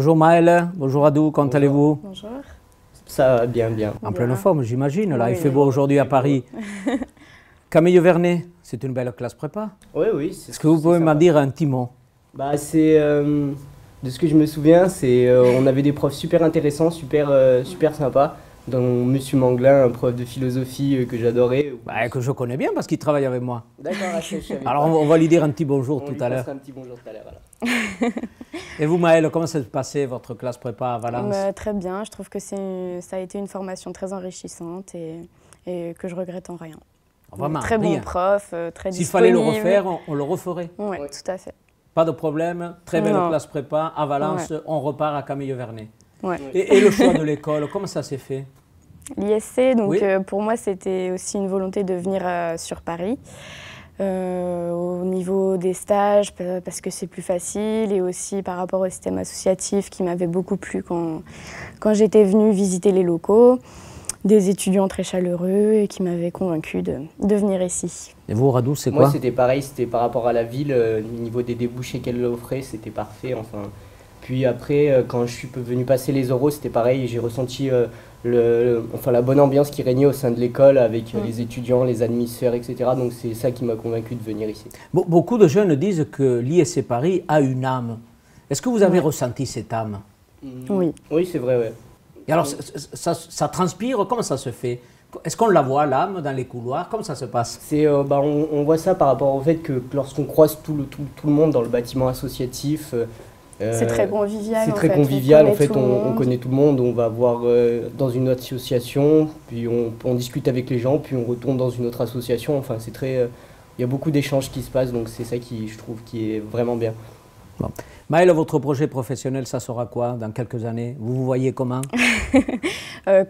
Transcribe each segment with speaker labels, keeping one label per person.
Speaker 1: Bonjour Maëlle, bonjour Adou, comment allez-vous?
Speaker 2: Bonjour.
Speaker 3: Ça va bien, bien.
Speaker 1: En pleine forme, j'imagine, là,
Speaker 2: Oui,
Speaker 1: il fait beau aujourd'hui à Paris. Camille Vernet, c'est une belle classe prépa.
Speaker 3: Oui, oui.
Speaker 1: Est-ce que vous pouvez m'en dire un petit mot?
Speaker 3: Bah, c'est, de ce que je me souviens, c'est, on avait des profs super intéressants, super sympas. Dont Monsieur Manglin, un prof de philosophie que j'adorais.
Speaker 1: Bah, que je connais bien parce qu'il travaille avec moi.
Speaker 3: D'accord, je savais
Speaker 1: Alors
Speaker 3: pas.
Speaker 1: on va lui dire un petit bonjour
Speaker 3: On
Speaker 1: tout
Speaker 3: lui
Speaker 1: à l'heure.
Speaker 3: passera un petit bonjour tout à l'heure. Alors.
Speaker 1: Et vous Maëlle, comment s'est passé votre classe prépa à Valence?
Speaker 2: Très bien, je trouve que ça a été une formation très enrichissante et que je regrette en rien.
Speaker 1: Vraiment,
Speaker 2: très
Speaker 1: rien.
Speaker 2: bon prof, très
Speaker 1: S'il
Speaker 2: disponible.
Speaker 1: fallait le refaire, on le referait.
Speaker 2: Oui,
Speaker 3: Ouais.
Speaker 2: tout à fait.
Speaker 1: Pas de problème, très belle
Speaker 2: Non.
Speaker 1: classe prépa à Valence,
Speaker 2: Ouais.
Speaker 1: on repart à Camille Vernet.
Speaker 2: Ouais.
Speaker 1: Et le choix de l'école, comment ça s'est fait?
Speaker 2: L'ISC, donc
Speaker 1: Oui.
Speaker 2: pour moi, c'était aussi une volonté de venir sur Paris. Au niveau des stages, parce que c'est plus facile, et aussi par rapport au système associatif qui m'avait beaucoup plu quand j'étais venue visiter les locaux. Des étudiants très chaleureux et qui m'avaient convaincue de venir ici.
Speaker 1: Et vous Radou, c'est
Speaker 3: Moi,
Speaker 1: quoi?
Speaker 3: c'était pareil, c'était par rapport à la ville, au niveau des débouchés qu'elle offrait, c'était parfait. Enfin. Puis après, quand je suis venu passer les oraux, c'était pareil, j'ai ressenti la bonne ambiance qui régnait au sein de l'école avec les étudiants, les administrateurs, etc. Donc c'est ça qui m'a convaincu de venir ici.
Speaker 1: Beaucoup de jeunes disent que l'ISC Paris a une âme. Est-ce que vous avez ressenti cette âme?
Speaker 2: Oui.
Speaker 3: Oui, c'est vrai, ouais.
Speaker 1: Et alors, ça transpire, comment ça se fait? Est-ce qu'on la voit, l'âme, dans les couloirs? Comment ça se passe?
Speaker 3: On voit ça par rapport au fait que lorsqu'on croise tout le monde dans le bâtiment associatif,
Speaker 2: c'est très convivial.
Speaker 3: c'est très convivial, en fait, on connaît tout le monde, on va voir dans une autre association, puis on discute avec les gens, puis on retourne dans une autre association, enfin c'est très... il y a beaucoup d'échanges qui se passent, donc c'est ça qui, je trouve, qui est vraiment bien.
Speaker 1: Bon. Maëlle, votre projet professionnel, ça sera quoi dans quelques années? Vous vous voyez comment?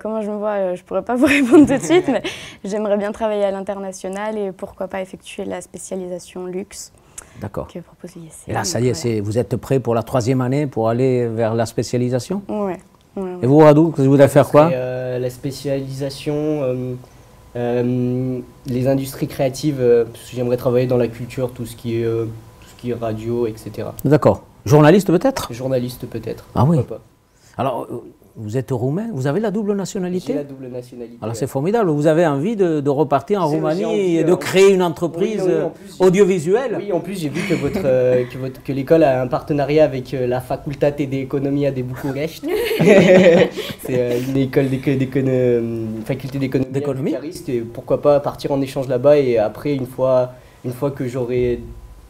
Speaker 2: Comment je me vois, je ne pourrais pas vous répondre tout de suite, mais j'aimerais bien travailler à l'international et pourquoi pas effectuer la spécialisation luxe
Speaker 1: D'accord.
Speaker 2: que propose l'ISC.
Speaker 1: Et là, ça y est, vous êtes prêt pour la 3e année pour aller vers la spécialisation?
Speaker 2: Oui.
Speaker 1: Et vous, Radou, vous voulez faire quoi?
Speaker 3: La spécialisation, les industries créatives, parce que j'aimerais travailler dans la culture, tout ce qui est radio, etc.
Speaker 1: D'accord. Journaliste peut-être?
Speaker 3: Journaliste peut-être.
Speaker 1: Ah oui.
Speaker 3: Pourquoi pas.
Speaker 1: Alors, vous êtes roumain, vous avez la double nationalité?
Speaker 3: J'ai la double nationalité.
Speaker 1: Alors
Speaker 3: ouais.
Speaker 1: c'est formidable, vous avez envie de repartir en
Speaker 3: J'ai
Speaker 1: Roumanie
Speaker 3: envie,
Speaker 1: et de créer une entreprise
Speaker 3: oui, en plus,
Speaker 1: audiovisuelle?
Speaker 3: Oui, en plus j'ai vu que l'école a un partenariat avec la Facultate de Economia de București. C'est une école faculté d'économie à Bucarest, et pourquoi pas partir en échange là-bas, et après une fois que j'aurai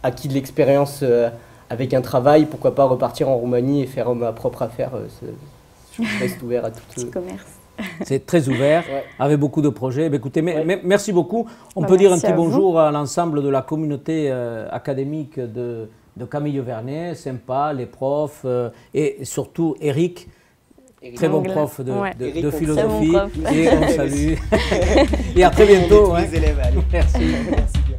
Speaker 3: acquis de l'expérience avec un travail, pourquoi pas repartir en Roumanie et faire ma propre affaire. Je reste ouvert à tout.
Speaker 2: Petit commerce.
Speaker 1: C'est très ouvert,
Speaker 3: Ouais.
Speaker 1: avec beaucoup de projets. Mais écoutez,
Speaker 3: Ouais.
Speaker 1: merci beaucoup. On peut dire un
Speaker 2: merci
Speaker 1: petit
Speaker 2: à vous.
Speaker 1: bonjour à l'ensemble de la communauté académique de Camille Vernet, sympa, les profs et surtout Eric, très bon
Speaker 2: Anglais.
Speaker 1: prof de
Speaker 3: Eric,
Speaker 1: philosophie.
Speaker 2: très bon prof.
Speaker 1: Et on salue. Et à très bientôt.
Speaker 3: Les élèves, allez.
Speaker 1: Merci.
Speaker 3: Merci bien.